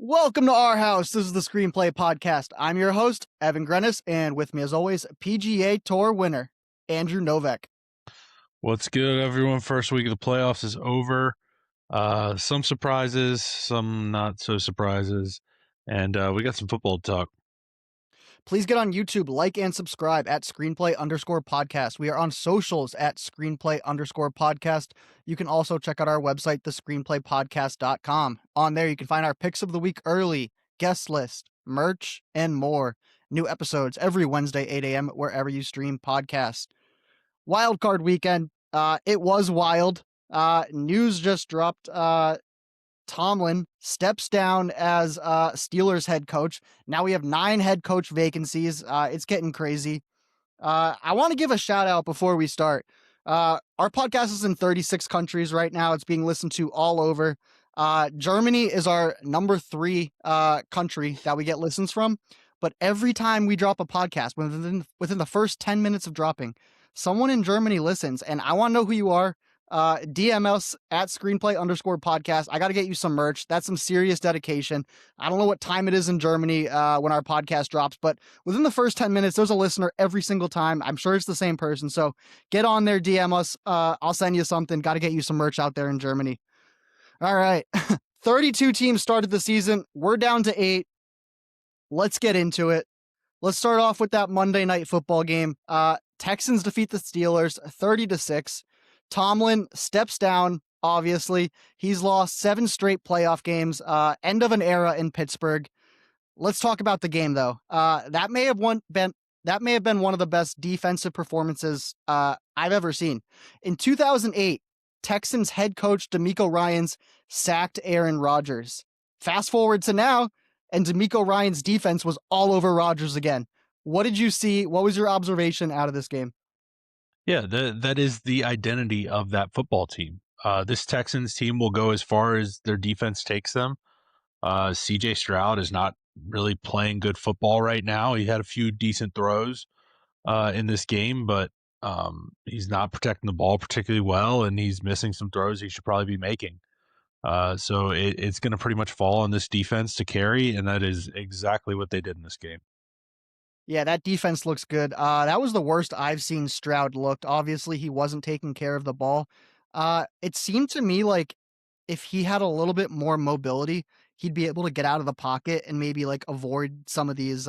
Welcome to our house. This is the Screenplay Podcast. I'm your host, Evan Grennis, and with me as always, PGA Tour winner, Andrew Novak. What's good, everyone? First week of the playoffs is over. Some surprises, some not so surprises, and we got some football to talk. Please get on YouTube, like and subscribe at Screenplay_podcast. We are on socials at Screenplay_podcast. You can also check out our website, thescreenplaypodcast.com. On there, you can find our picks of the week early, guest list, merch, and more. New episodes every Wednesday, 8 a.m., wherever you stream podcasts. Wildcard weekend. It was wild. News just dropped. Tomlin steps down as Steelers head coach. Now we have 9 head coach vacancies. It's getting crazy. I want to give a shout out before we start. Our podcast is in 36 countries right now. It's being listened to all over. Germany is our number 3 country that we get listens from. But every time we drop a podcast, within the first 10 minutes of dropping, someone in Germany listens, and I want to know who you are. DM us at Screenplay_podcast. I got to get you some merch. That's some serious dedication. I don't know what time it is in Germany when our podcast drops, but within the first 10 minutes, there's a listener every single time. I'm sure it's the same person. So get on there, DM us. I'll send you something. Got to get you some merch out there in Germany. All right. 32 teams started the season. We're down to 8. Let's get into it. Let's start off with that Monday Night Football game. Texans defeat the Steelers 30-6. Tomlin steps down, obviously. He's lost 7 straight playoff games. End of an era in Pittsburgh. Let's talk about the game, though. That may have been one of the best defensive performances I've ever seen. In 2008, Texans head coach DeMeco Ryans sacked Aaron Rodgers. Fast forward to now, and DeMeco Ryans' defense was all over Rodgers again. What did you see? What was your observation out of this game? Yeah, that is the identity of that football team. This Texans team will go as far as their defense takes them. CJ Stroud is not really playing good football right now. He had a few decent throws in this game, but he's not protecting the ball particularly well, and he's missing some throws he should probably be making. So it's going to pretty much fall on this defense to carry, and that is exactly what they did in this game. Yeah, that defense looks good. That was the worst I've seen Stroud looked. Obviously, he wasn't taking care of the ball. It seemed to me like if he had a little bit more mobility, he'd be able to get out of the pocket and maybe like avoid some of these,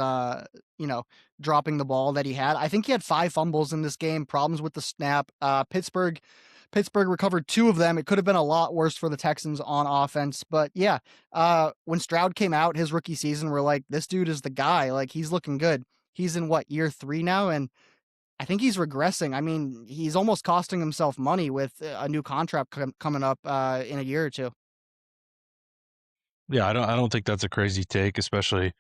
dropping the ball that he had. I think he had 5 fumbles in this game, problems with the snap. Pittsburgh recovered 2 of them. It could have been a lot worse for the Texans on offense. But yeah, when Stroud came out his rookie season, we're like, this dude is the guy. Like, he's looking good. He's in year 3 now, and I think he's regressing. I mean, he's almost costing himself money with a new contract coming up in a year or 2. Yeah, I don't think that's a crazy take, especially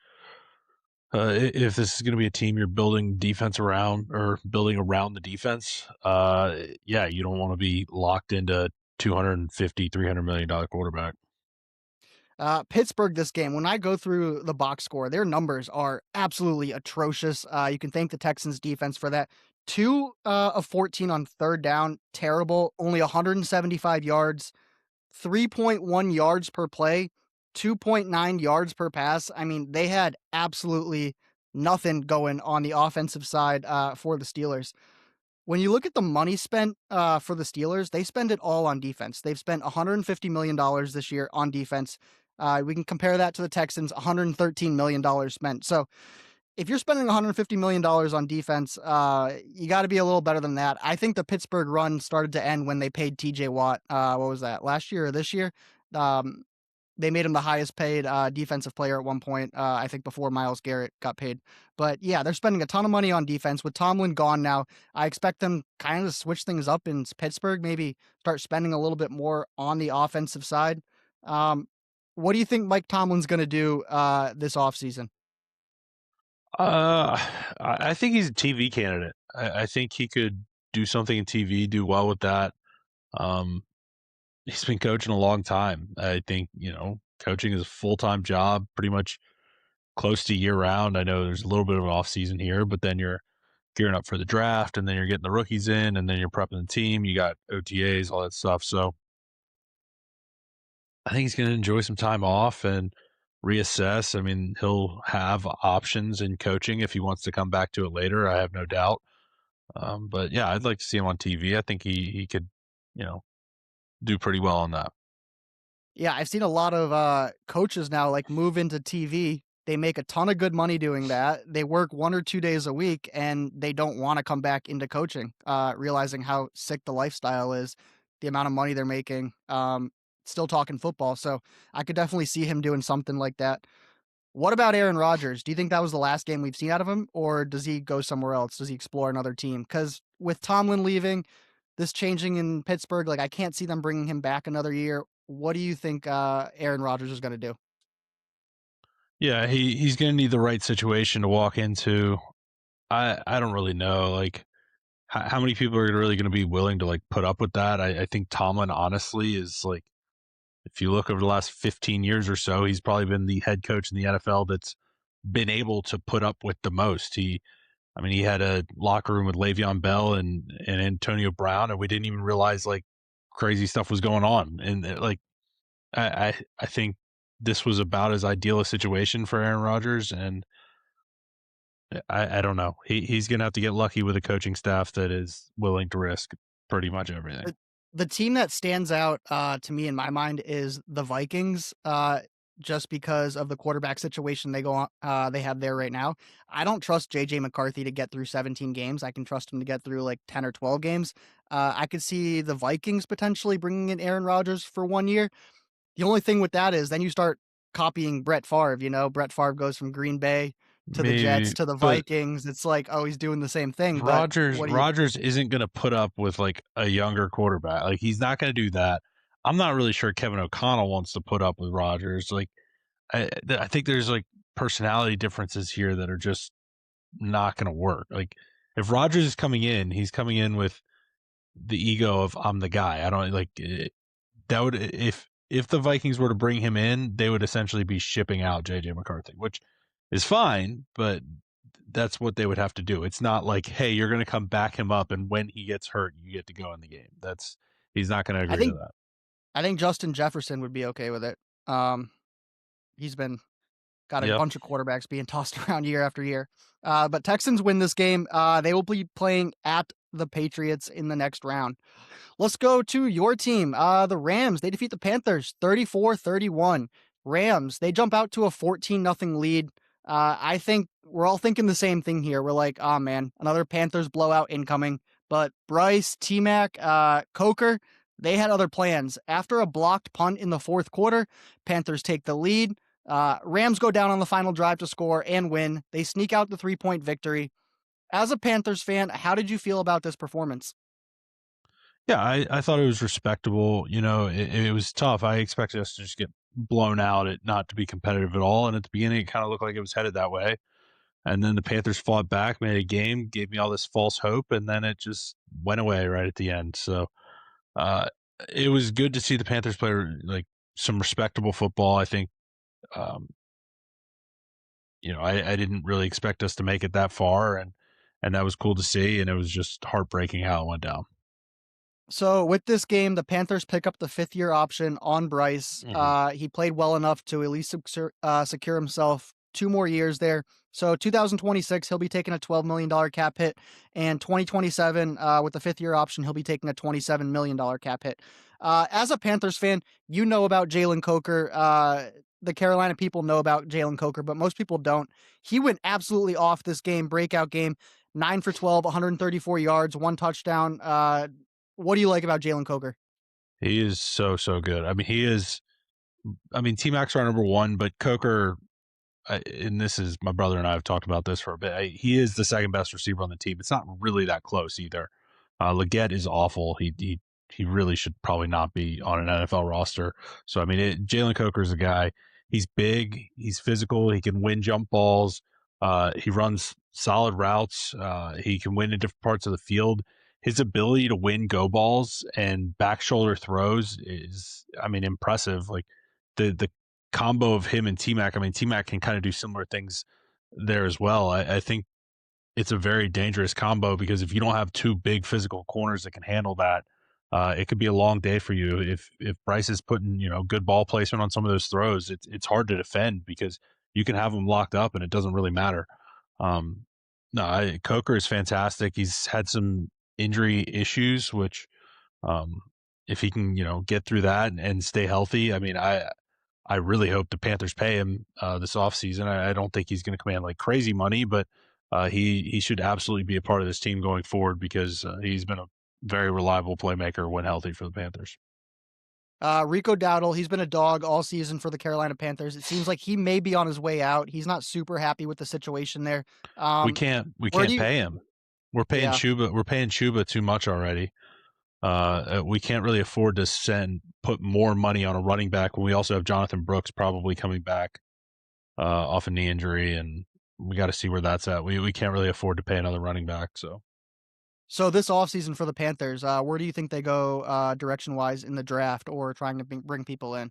if this is going to be a team you're building defense around or building around the defense. Yeah, you don't want to be locked into 250, $300 million quarterback. Pittsburgh this game, when I go through the box score, their numbers are absolutely atrocious. You can thank the Texans defense for that. 2 of 14 on third down, terrible. Only 175 yards, 3.1 yards per play, 2.9 yards per pass. I mean, they had absolutely nothing going on the offensive side for the Steelers. When you look at the money spent for the Steelers, they spend it all on defense. They've spent $150 million this year on defense. We can compare that to the Texans, $113 million spent. So if you're spending $150 million on defense, you got to be a little better than that. I think the Pittsburgh run started to end when they paid TJ Watt. What was that, last year or this year? They made him the highest paid defensive player at one point, I think before Myles Garrett got paid. But yeah, they're spending a ton of money on defense. With Tomlin gone now, I expect them kind of to switch things up in Pittsburgh, maybe start spending a little bit more on the offensive side. What do you think Mike Tomlin's going to do this offseason? I think he's a TV candidate. I think he could do something in TV, do well with that. He's been coaching a long time. I think, coaching is a full-time job, pretty much close to year round. I know there's a little bit of an off season here, but then you're gearing up for the draft, and then you're getting the rookies in, and then you're prepping the team. You got OTAs, all that stuff. So I think he's going to enjoy some time off, and reassess. I mean, he'll have options in coaching if he wants to come back to it later. I have no doubt. But yeah, I'd like to see him on TV. I think he could, you know, do pretty well on that. Yeah, I've seen a lot of coaches now like move into TV. They make a ton of good money doing that. They work 1 or 2 days a week, and they don't want to come back into coaching, realizing how sick the lifestyle is, the amount of money they're making. Still talking football, so I could definitely see him doing something like that. What about Aaron Rodgers? Do you think that was the last game we've seen out of him, or does he go somewhere else? Does he explore another team? Because with Tomlin leaving, this changing in Pittsburgh, like I can't see them bringing him back another year. What do you think Aaron Rodgers is going to do? Yeah, he's going to need the right situation to walk into. I don't really know. Like, how many people are really going to be willing to like put up with that? I think Tomlin honestly is like, if you look over the last 15 years or so, he's probably been the head coach in the NFL that's been able to put up with the most. I mean, he had a locker room with Le'Veon Bell and Antonio Brown, and we didn't even realize like crazy stuff was going on. And like, I think this was about as ideal a situation for Aaron Rodgers, and I don't know. He's gonna have to get lucky with a coaching staff that is willing to risk pretty much everything. The, the team that stands out to me in my mind is the Vikings. Just because of the quarterback situation they have there right now. I don't trust JJ McCarthy to get through 17 games. I can trust him to get through like 10 or 12 games. I could see the Vikings potentially bringing in Aaron Rodgers for 1 year. The only thing with that is then you start copying Brett Favre, Brett Favre goes from Green Bay to the Jets Maybe, to the but Vikings. It's like, oh, he's doing the same thing, but Rodgers what do you Rodgers isn't gonna put up with like a younger quarterback. Like he's not gonna do that. I'm not really sure Kevin O'Connell wants to put up with Rodgers. Like I think there's like personality differences here that are just not gonna work. Like if Rodgers is coming in, he's coming in with the ego of I'm the guy. I don't like that would if the Vikings were to bring him in, they would essentially be shipping out JJ McCarthy, which is fine, but that's what they would have to do. It's not like, hey, you're going to come back him up, and when he gets hurt, you get to go in the game. That's He's not going to I agree to think that. I think Justin Jefferson would be okay with it. Um, he's been got a Yep. bunch of quarterbacks being tossed around year after year. But Texans win this game. They will be playing at the Patriots in the next round. Let's go to your team. The Rams, they defeat the Panthers 34-31. Rams, they jump out to a 14-0 lead. I think we're all thinking the same thing here. We're like, oh man, another Panthers blowout incoming. But Bryce, T-Mac, Coker, they had other plans. After a blocked punt in the fourth quarter, Panthers take the lead. Rams go down on the final drive to score and win. They sneak out the 3-point victory. As a Panthers fan, how did you feel about this performance? Yeah, I thought it was respectable. You know, it was tough. I expected us to just get blown out, it not to be competitive at all. And at the beginning, it kind of looked like it was headed that way. And then the Panthers fought back, made a game, gave me all this false hope, and then it just went away right at the end. So uh, it was good to see the Panthers play like some respectable football. I think, um, I didn't really expect us to make it that far, and that was cool to see. And it was just heartbreaking how it went down. So with this game, the Panthers pick up the fifth-year option on Bryce. Hmm. He played well enough to at least secure himself 2 more years there. So 2026, he'll be taking a $12 million cap hit, and 2027, with the fifth-year option, he'll be taking a $27 million cap hit. As a Panthers fan, you know about Jalen Coker. The Carolina people know about Jalen Coker, but most people don't. He went absolutely off this game, breakout game, 9 for 12, 134 yards, 1 touchdown. What do you like about Jalen Coker? He is so good. I mean, he is. I mean, T Max are number one, but Coker, and this is my brother and I have talked about this for a bit. He is the second best receiver on the team. It's not really that close either. Leggett is awful. He really should probably not be on an NFL roster. So I mean, Jalen Coker is a guy. He's big. He's physical. He can win jump balls. He runs solid routes. He can win in different parts of the field. His ability to win go balls and back shoulder throws is, I mean, impressive. Like the combo of him and T Mac. I mean, T Mac can kind of do similar things there as well. I think it's a very dangerous combo because if you don't have two big physical corners that can handle that, It could be a long day for you if Bryce is putting good ball placement on some of those throws. It's hard to defend because you can have him locked up and it doesn't really matter. Um, no, Coker is fantastic. He's had some injury issues, which um, if he can get through that and stay healthy, I mean, I really hope the Panthers pay him this offseason. I don't think he's going to command like crazy money, but he should absolutely be a part of this team going forward because he's been a very reliable playmaker when healthy for the Panthers. Rico Dowdle, he's been a dog all season for the Carolina Panthers. It seems like he may be on his way out. He's not super happy with the situation there. We Um, where do can't you? pay him. Yeah. We're paying Chuba too much already. We can't really afford to put more money on a running back when we also have Jonathan Brooks probably coming back off a knee injury, and we got to see where that's at. We can't really afford to pay another running back. So So this offseason for the Panthers, where do you think they go direction wise in the draft or trying to bring people in?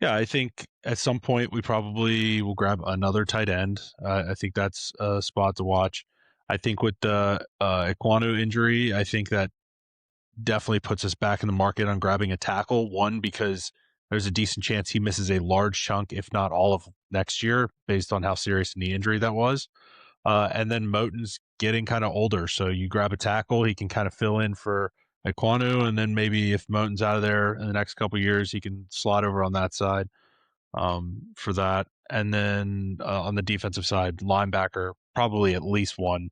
yeah, I think at some point we probably will grab another tight end. I think that's a spot to watch. I think with the Ekwonu injury, I think that definitely puts us back in the market on grabbing a tackle. One, because there's a decent chance he misses a large chunk, if not all of next year, based on how serious a knee injury that was. And then Moton's getting kind of older, so you grab a tackle, he can kind of fill in for Ekwonu, and then maybe if Moton's out of there in the next couple of years, he can slot over on that side for that. And then on the defensive side, linebacker, probably at least one.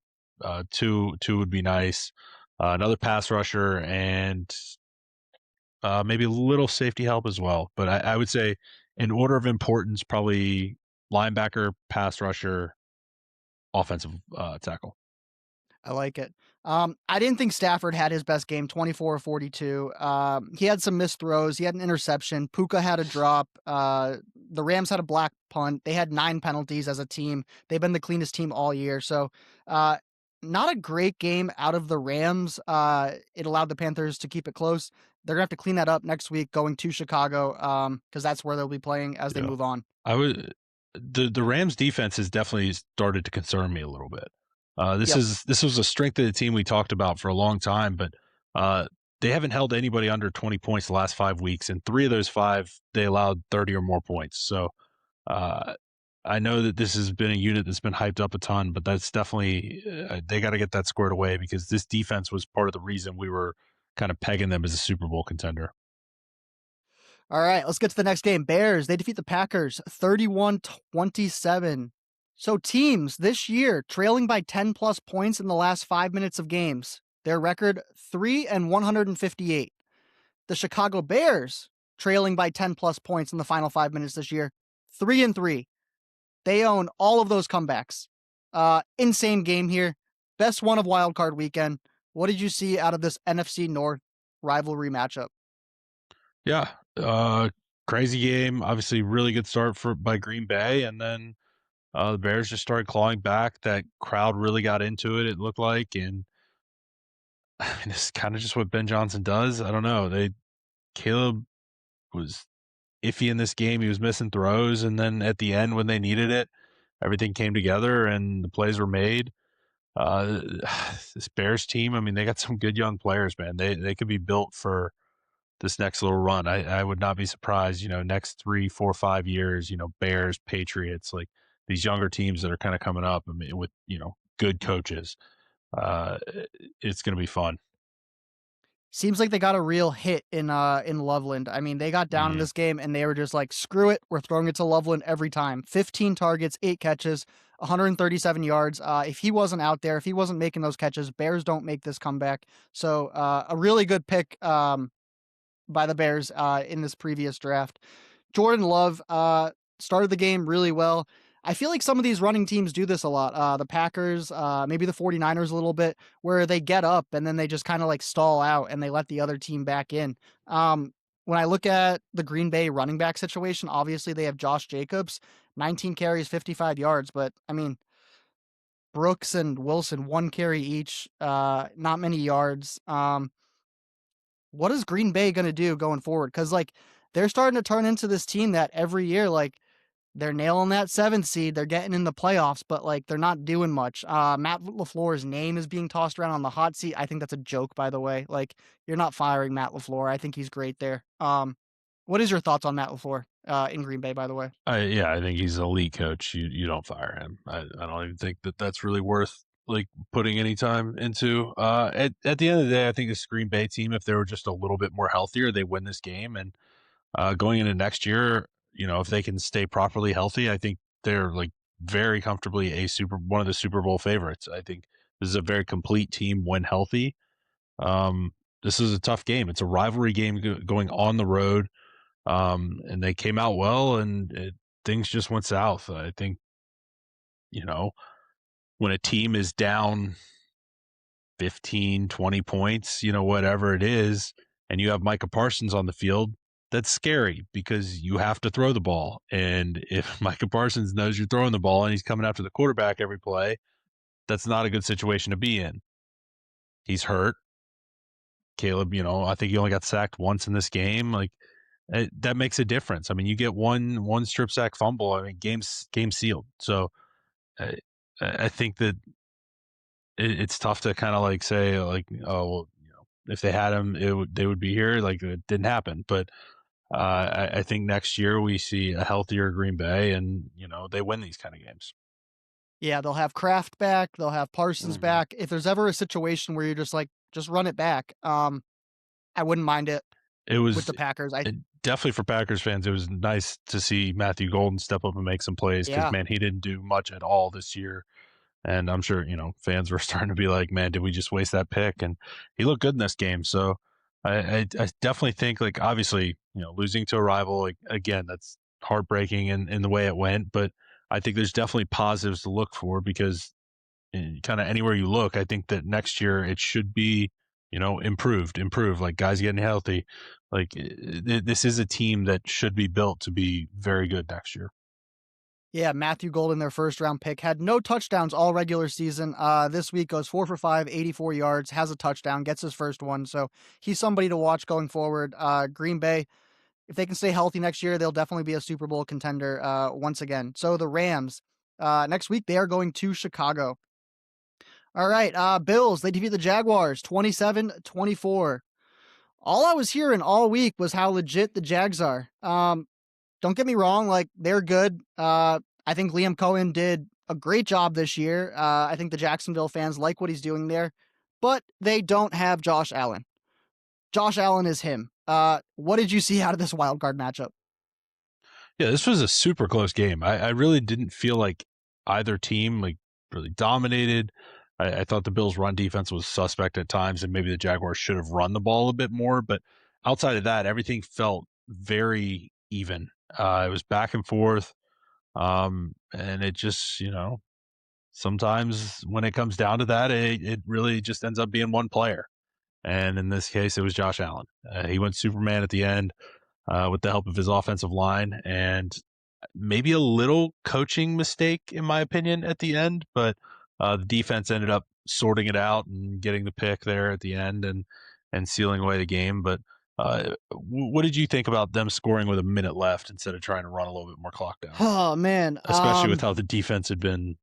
Two would be nice. Another pass rusher and maybe a little safety help as well. But I would say, in order of importance, probably linebacker, pass rusher, offensive tackle. I like it. I didn't think Stafford had his best game, 24-42. He had some missed throws. He had an interception. Puka had a drop. The Rams had a black punt. They had 9 penalties as a team. They've been the cleanest team all year. So, not a great game out of the Rams. It allowed the Panthers to keep it close. They're gonna have to clean that up next week, going to Chicago, because that's where they'll be playing as they Yeah, move on. I would. The Rams defense has definitely started to concern me a little bit. Yep. This was a strength of the team we talked about for a long time, but they haven't held anybody under 20 points the last 5 weeks, and 3 of those 5 they allowed 30 or more points. So uh, I know that this has been a unit that's been hyped up a ton, but that's definitely they got to get that squared away because this defense was part of the reason we were kind of pegging them as a Super Bowl contender. All right, let's get to the next game. Bears, they defeat the Packers 31-27. So teams this year trailing by 10 plus points in the last 5 minutes of games. Their record 3 and 158. The Chicago Bears trailing by 10 plus points in the final 5 minutes this year. 3 and 3. They own all of those comebacks. Insane game here. Best one of Wild Card weekend. What did you see out of this NFC North rivalry matchup? Yeah, crazy game. Obviously, really good start for by Green Bay, and then the Bears just started clawing back. That crowd really got into it. It looked like, and I mean, this is kind of just what Ben Johnson does. I don't know. Caleb was iffy in this game. He was missing throws, and then at the end when they needed it, everything came together and the plays were made. Uh, this Bears team, I mean, they got some good young players, man. They could be built for this next little run. I would not be surprised, next 3, 4, 5 years, Bears, Patriots, like these younger teams that are kind of coming up. I mean, with good coaches, uh, it's going to be fun. Seems like they got a real hit in Loveland. I mean, they got down in Mm, this game and they were just like, screw it, we're throwing it to Loveland every time. 15 targets, 8 catches, 137 yards. If he wasn't out there, if he wasn't making those catches, Bears don't make this comeback. So a really good pick by the Bears in this previous draft. Jordan Love started the game really well. I feel like some of these running teams do this a lot. The Packers, maybe the 49ers a little bit, where they get up and then they just kind of like stall out and they let the other team back in. When I look at the Green Bay running back situation, obviously they have Josh Jacobs, 19 carries, 55 yards. But I mean, Brooks and Wilson, 1 carry each, not many yards. What is Green Bay going to do going forward? Because like they're starting to turn into this team that every year, like they're nailing that 7th seed. They're getting in the playoffs, but like they're not doing much. Matt LaFleur's name is being tossed around on the hot seat. I think that's a joke, by the way. Like you're not firing Matt LaFleur. I think he's great there. What is your thoughts on Matt LaFleur in Green Bay, by the way? I think he's an elite coach. You don't fire him. I don't even think that that's really worth like putting any time into. At the end of the day, I think this Green Bay team, if they were just a little bit more healthier, they win this game. And going into next year, if they can stay properly healthy, I think they're like very comfortably one of the Super Bowl favorites. I think this is a very complete team when healthy. Um, this is a tough game. It's a rivalry game going on the road. And they came out well, and things just went south. I think, you know, when a team is down 15, 20 points, whatever it is, and you have Micah Parsons on the field, that's scary because you have to throw the ball. And if Micah Parsons knows you're throwing the ball and he's coming after the quarterback every play, that's not a good situation to be in. He's hurt. Caleb, I think he only got sacked once in this game. Like, that makes a difference. I mean, you get one strip sack fumble. I mean, game sealed. So I, I think that it's tough to kind of like say like, oh, well, if they had him, they would be here. Like it didn't happen. But I think next year we see a healthier Green Bay, and they win these kind of games. Yeah, they'll have Kraft back. They'll have Parsons Mm-hmm. back. If there's ever a situation where you're just like, just run it back, I wouldn't mind it It with was the Packers. definitely for Packers fans. It was nice to see Matthew Golden step up and make some plays because Yeah, man, he didn't do much at all this year. And I'm sure, fans were starting to be like, man, did we just waste that pick? And he looked good in this game. So I definitely think, like, obviously, losing to a rival, like, again, that's heartbreaking in the way it went. But I think there's definitely positives to look for because kind of anywhere you look, I think that next year it should be, improved, like guys getting healthy. Like this is a team that should be built to be very good next year. yeah. Matthew Golden, their first round pick, had no touchdowns all regular season. This week goes 4 for 5, 84 yards, has a touchdown, gets his first one. So he's somebody to watch going forward. Green Bay, if they can stay healthy next year, they'll definitely be a Super Bowl contender once again. So the Rams, next week they are going to Chicago. All right, Bills, they defeat the Jaguars 27-24. All I was hearing all week was how legit the Jags are. Don't get me wrong, like they're good. I think Liam Cohen did a great job this year. I think the Jacksonville fans like what he's doing there, but they don't have Josh Allen. Josh Allen is him. What did you see out of this wild card matchup? Yeah, this was a super close game. I really didn't feel like either team like really dominated. I thought the Bills' run defense was suspect at times, and maybe the Jaguars should have run the ball a bit more. But outside of that, everything felt very even. It was back and forth, and it just sometimes when it comes down to that, it really just ends up being one player. And in this case, it was Josh Allen. He went Superman at the end with the help of his offensive line, and maybe a little coaching mistake, in my opinion, at the end. But the defense ended up sorting it out and getting the pick there at the end and sealing away the game. But what did you think about them scoring with a minute left instead of trying to run a little bit more clock down, Oh man. especially with how the defense had been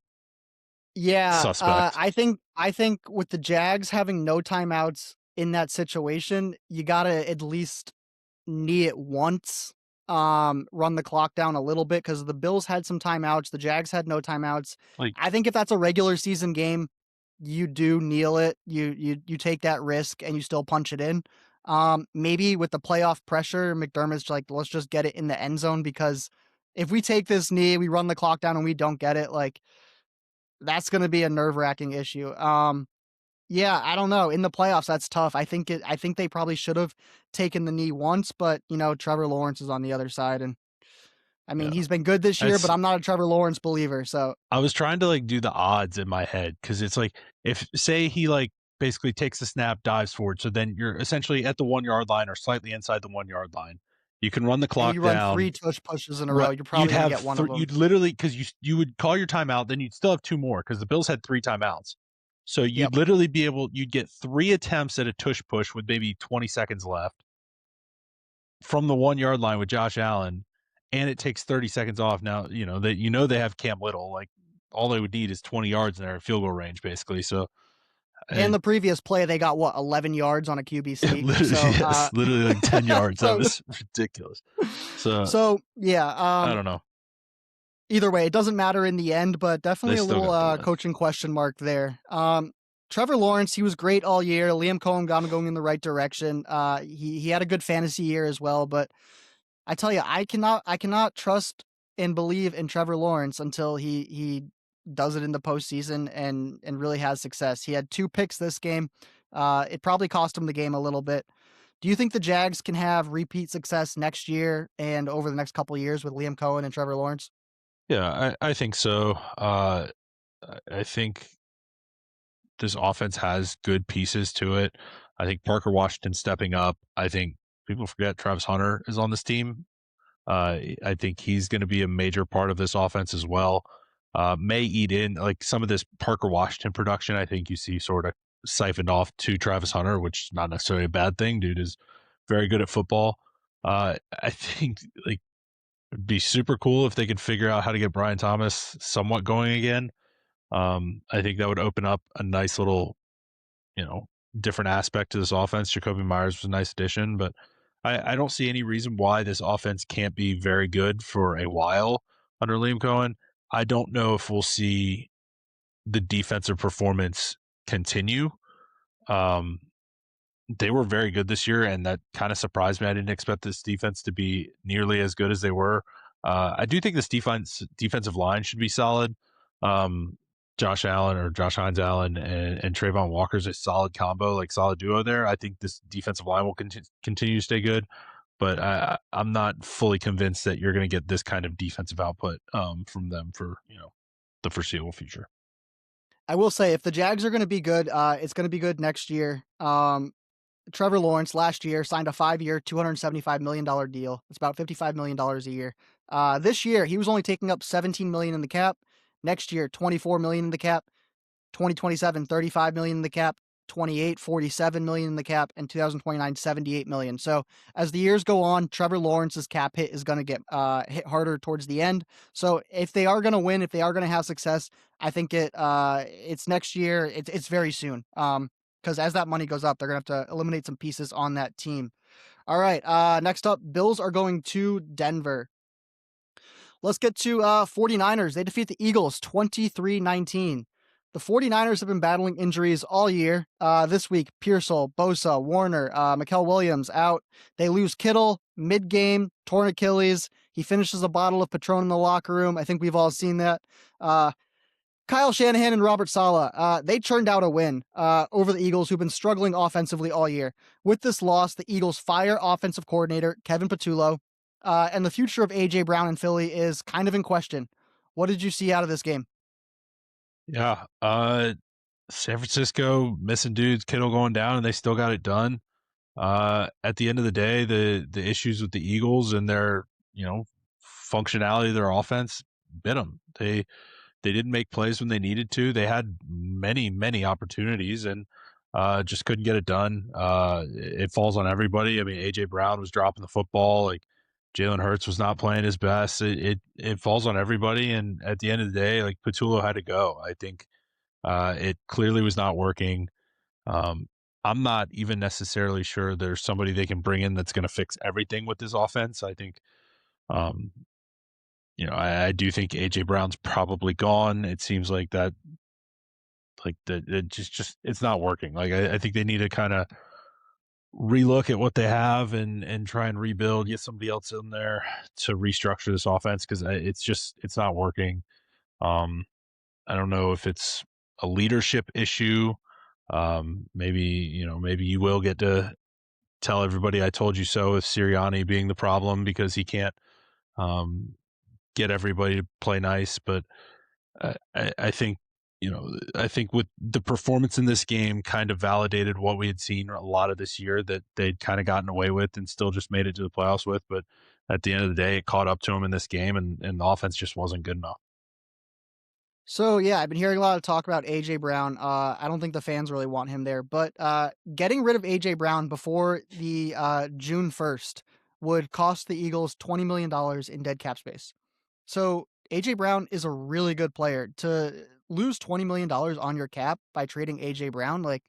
Yeah, suspect? I think with the Jags having no timeouts in that situation, you gotta at least knee it once, run the clock down a little bit because the Bills had some timeouts, the Jags had no timeouts. Like, I think if that's a regular season game, you do kneel it, you take that risk and you still punch it in. Maybe with the playoff pressure, McDermott's like, let's just get it in the end zone because if we take this knee, we run the clock down and we don't get it, like that's going to be a nerve-wracking issue. Yeah, I don't know. In the playoffs, that's tough. I think they probably should have taken the knee once, but Trevor Lawrence is on the other side, and I mean yeah, he's been good this year, but it's I'm not a Trevor Lawrence believer. So I was trying to like do the odds in my head because it's like if say he like basically takes the snap, dives forward, so then you're essentially at the 1 yard line or slightly inside the 1 yard line. You can run the and clock you run down. three tush pushes in a row, Right, you're you'd probably going to have get one of them. you'd literally because you would call your timeout, then you'd still have two more because the Bills had three timeouts. So you'd Yep. literally you'd get three attempts at a tush push with maybe 20 seconds left from the 1 yard line with Josh Allen, and it takes 30 seconds off. Now, they have Cam Little. Like, all they would need is 20 yards in their field goal range, basically. So, And I, the previous play, they got what, 11 yards on a QBC. literally, So, yes, literally like 10 yards. That so, was ridiculous. So, so yeah. I don't know. Either way, it doesn't matter in the end, but They definitely a still little got the win. coaching question mark there. Trevor Lawrence, he was great all year. Liam Cohen got him going in the right direction. He had a good fantasy year as well, but I tell you, I cannot trust and believe in Trevor Lawrence until he does it in the postseason and really has success. He had 2 picks this game. It probably cost him the game a little bit. Do you think the Jags can have repeat success next year and over the next couple of years with Liam Cohen and Trevor Lawrence? Yeah, I think so. I think this offense has good pieces to it. I think Parker Washington stepping up. I think people forget Travis Hunter is on this team. I think he's going to be a major part of this offense as well. May eat in like some of this Parker Washington production. I think you see sort of siphoned off to Travis Hunter, which is not necessarily a bad thing. Dude is very good at football. I think like it'd be super cool if they could figure out how to get Brian Thomas somewhat going again. I think that would open up a nice little, different aspect to this offense. Jacoby Myers was a nice addition, but I don't see any reason why this offense can't be very good for a while under Liam Cohen. I don't know if we'll see the defensive performance continue. Um, they were very good this year, and that kind of surprised me. I didn't expect this defense to be nearly as good as they were. I do think this defensive line should be solid. Um, Josh Hines Allen and Trayvon Walker's a solid combo, like solid duo there. I think this defensive line will continue to stay good, but I'm not fully convinced that you're going to get this kind of defensive output from them for the foreseeable future. I will say, if the Jags are going to be good, it's going to be good next year. Trevor Lawrence last year signed a 5-year, $275 million deal. It's about $55 million a year. This year, he was only taking up $17 million in the cap. Next year, $24 million in the cap. 2027, $35 million in the cap. 28, $47 million in the cap, and 2029, $78 million. So as the years go on, Trevor Lawrence's cap hit is going to get hit harder towards the end. So if they are going to win, if they are going to have success, I think it's next year. It's very soon. Because as that money goes up, they're going to have to eliminate some pieces on that team. All right. Next up, Bills are going to Denver. Let's get to 49ers. They defeat the Eagles 23-19. The 49ers have been battling injuries all year. This week, Pearsall, Bosa, Warner, Mikael Williams out. They lose Kittle mid-game, torn Achilles. He finishes a bottle of Patron in the locker room. I think we've all seen that. Kyle Shanahan and Robert Saleh, they churned out a win over the Eagles, who've been struggling offensively all year. With this loss, the Eagles fire offensive coordinator Kevin Patullo, and the future of A.J. Brown in Philly is kind of in question. What did you see out of this game? Yeah. San Francisco missing dudes, Kittle going down, and they still got it done. At the end of the day, the issues with the Eagles and their functionality of their offense bit them. They didn't make plays when they needed to. They had many opportunities and just couldn't get it done. It falls on everybody. I mean, AJ Brown was dropping the football. Like Jalen Hurts was not playing his best. It falls on everybody. And at the end of the day, like Patullo had to go. I think it clearly was not working. Um, I'm not even necessarily sure there's somebody they can bring in that's going to fix everything with this offense. I think, um, I do think AJ Brown's probably gone. It seems like that, like that, it just it's not working. Like I think they need to kind of relook at what they have and try and rebuild, get somebody else in there to restructure this offense because it's not working. Um, I don't know if it's a leadership issue. Maybe you will get to tell everybody I told you so with Sirianni being the problem because he can't um, get everybody to play nice. But I think I think with the performance in this game kind of validated what we had seen a lot of this year that they'd kind of gotten away with and still just made it to the playoffs with. But at the end of the day, it caught up to them in this game, and the offense just wasn't good enough. So yeah, I've been hearing a lot of talk about AJ Brown. I don't think the fans really want him there, but getting rid of AJ Brown before the June 1st would cost the Eagles $20 million in dead cap space. So AJ Brown is a really good player. To lose $20 million on your cap by trading AJ Brown, like,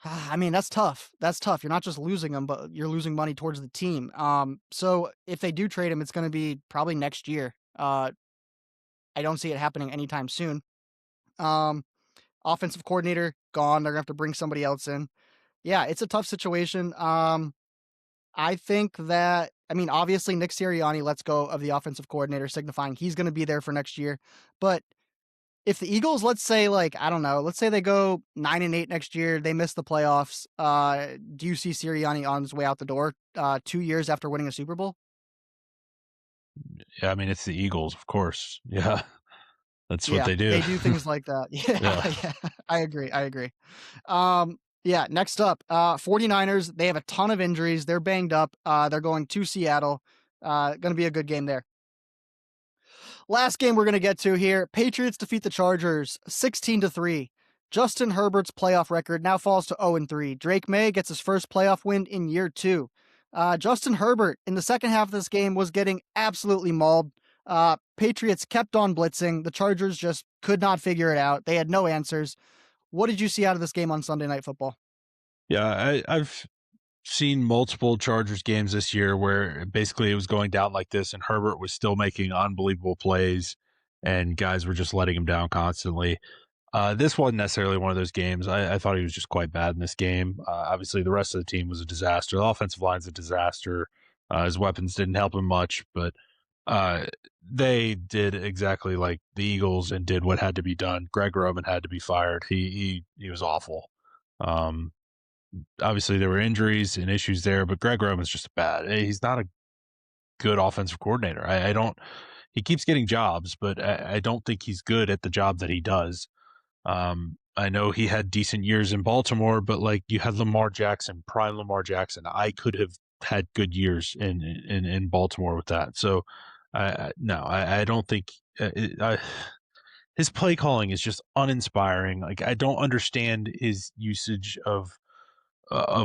I mean, that's tough. That's tough. You're not just losing him, but you're losing money towards the team. So if they do trade him, it's going to be probably next year. I don't see it happening anytime soon. Um, Offensive coordinator gone. They're gonna have to bring somebody else in. Yeah, it's a tough situation. I think that, I mean, obviously Nick Sirianni lets go of the offensive coordinator, signifying he's going to be there for next year. But if the Eagles, let's say, like, I don't know, let's say they go 9-8 next year, they miss the playoffs. Do you see Sirianni on his way out the door 2 years after winning a Super Bowl? Yeah, I mean, it's the Eagles, of course. Yeah, that's what Yeah, they do. they do things like that. Yeah. Yeah, yeah. I agree. I agree. Yeah, next up, 49ers. They have a ton of injuries. They're banged up. They're going to Seattle. Gonna be a good game there. Last game we're gonna get to here. Patriots defeat the Chargers 16-3. Justin Herbert's playoff record now falls to 0-3. Drake May gets his first playoff win in year 2. Justin Herbert in the second half of this game was getting absolutely mauled. Patriots kept on blitzing. The Chargers just could not figure it out. They had no answers. What did you see out of this game on Sunday Night Football? Yeah, I've seen multiple Chargers games this year where basically it was going down like this, and Herbert was still making unbelievable plays, and guys were just letting him down constantly. This wasn't necessarily one of those games. I thought he was just quite bad in this game. Obviously, the rest of the team was a disaster. The offensive line's a disaster. His weapons didn't help him much, but uh, they did exactly like the Eagles and did what had to be done. Greg Roman had to be fired. He was awful. Um, Obviously, there were injuries and issues there, but Greg Roman's just bad. He's not a good offensive coordinator. I don't. He keeps getting jobs, but I don't think he's good at the job that he does. I know he had decent years in Baltimore, but like you had Lamar Jackson, prime Lamar Jackson. I could have had good years in Baltimore with that. So, no, I don't think his play calling is just uninspiring. Like I don't understand his usage of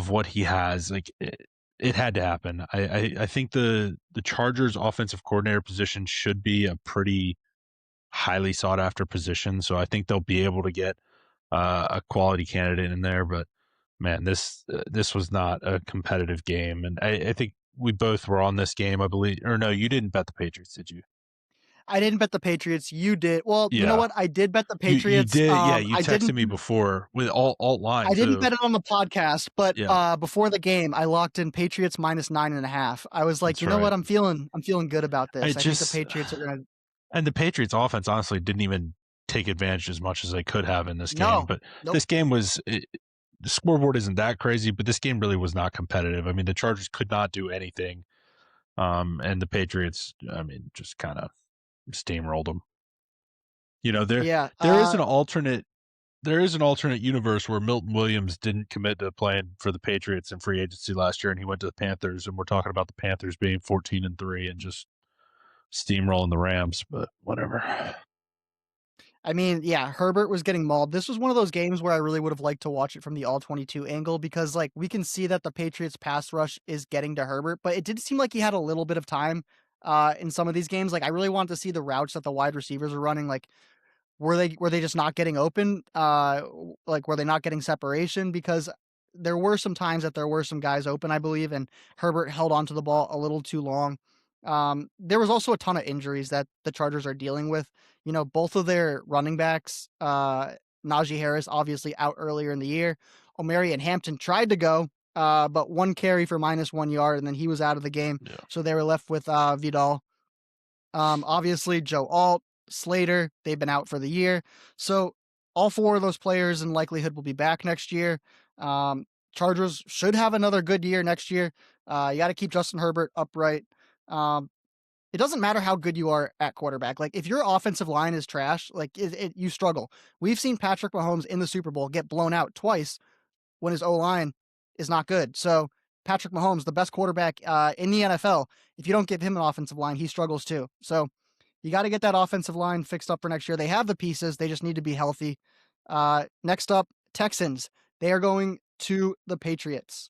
what he has. Like it had to happen. I think the Chargers offensive coordinator position should be a pretty highly sought after position. So I think they'll be able to get a quality candidate in there. But man, this was not a competitive game, and I think we both were on this game. I believe, or no, you didn't bet the Patriots, did you? I didn't bet the Patriots. You did. Well, you know Yeah, what? I did bet the you Patriots. did. Yeah, you I texted didn't. me before with alt line I didn't too. bet it on the podcast, but Yeah, before the game, I locked in Patriots minus 9.5. I was like, that's you know right. what? I'm feeling good about I this. I think the just Patriots are gonna. and the Patriots offense honestly didn't even take advantage as much as they could have in this game. No, But nope. this game was the scoreboard isn't that crazy, but this game really was not competitive. I mean, the Chargers could not do anything, and the Patriots, I mean, just kind of steamrolled them. You know, Yeah. there is an alternate there is an alternate universe where Milton Williams didn't commit to playing for the Patriots in free agency last year, and he went to the Panthers, and we're talking about the Panthers being 14-3 and just steamrolling the Rams. But whatever. I mean, yeah, Herbert was getting mauled. This was one of those games where I really would have liked to watch it from the all 22 angle because, like, we can see that the Patriots pass rush is getting to Herbert, but it did seem like he had a little bit of time in some of these games. Like, I really wanted to see the routes that the wide receivers were running. Like, were they just not getting open? Like, were they not getting separation? Because there were some times that there were some guys open, I believe, and Herbert held onto the ball a little too long. There was also a ton of injuries that the Chargers are dealing with. You know, both of their running backs, Najee Harris, obviously out earlier in the year. Omari and Hampton tried to go, but one carry for -1 yard, and then he was out of the game. Yeah. So they were left with Vidal. Obviously, Joe Alt, Slater, they've been out for the year. So all four of those players in likelihood will be back next year. Um, Chargers should have another good year next year. You got to keep Justin Herbert upright. Um, it doesn't matter how good you are at quarterback. Like if your offensive line is trash, like you struggle. We've seen Patrick Mahomes in the Super Bowl get blown out twice when his O line is not good. So Patrick Mahomes, the best quarterback in the NFL, if you don't give him an offensive line, he struggles too. So you got to get that offensive line fixed up for next year. They have the pieces; they just need to be healthy. Next up, Texans. They are going to the Patriots.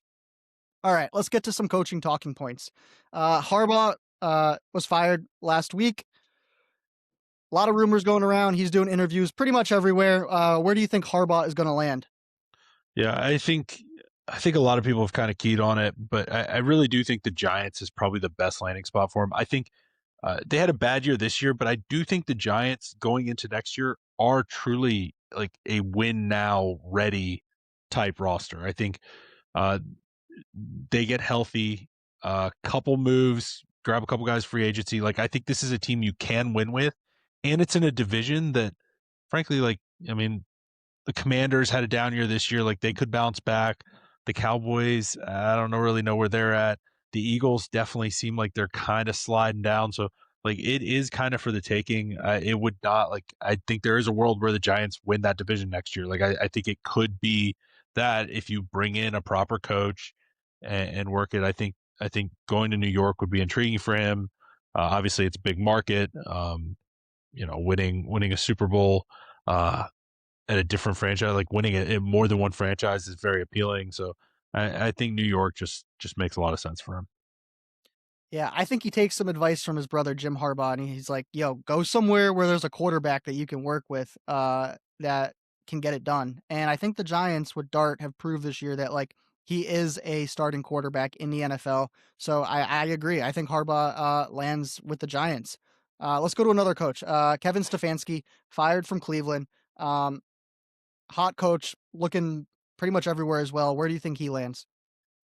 All right, let's get to some coaching talking points. Harbaugh was fired last week. A lot of rumors going around. He's doing interviews pretty much everywhere. Where do you think Harbaugh is going to land? Yeah, I think a lot of people have kind of keyed on it, but I really do think the Giants is probably the best landing spot for him. I think they had a bad year this year, but I do think the Giants going into next year are truly like a win now ready type roster. I think uh, they get healthy, couple moves, grab a couple guys free agency. Like I think this is a team you can win with, and it's in a division that, frankly, like I mean, the Commanders had a down year this year. Like they could bounce back. The Cowboys, I don't know really know where they're at. The Eagles definitely seem like they're kind of sliding down. So like it is kind of for the taking. It would not like I think there is a world where the Giants win that division next year. Like I think it could be that if you bring in a proper coach and work it. I think going to New York would be intriguing for him. Obviously, it's a big market. Winning a Super Bowl. At a different franchise, like winning it in more than one franchise is very appealing. So I think New York just makes a lot of sense for him. Yeah, I think he takes some advice from his brother Jim Harbaugh, and he's like, "Yo, go somewhere where there's a quarterback that you can work with, that can get it done." And I think the Giants with Dart have proved this year that like he is a starting quarterback in the NFL. So I agree. I think Harbaugh lands with the Giants. Let's go to another coach, Kevin Stefanski, fired from Cleveland. Um, Hot coach, looking pretty much everywhere as well. Where do you think he lands?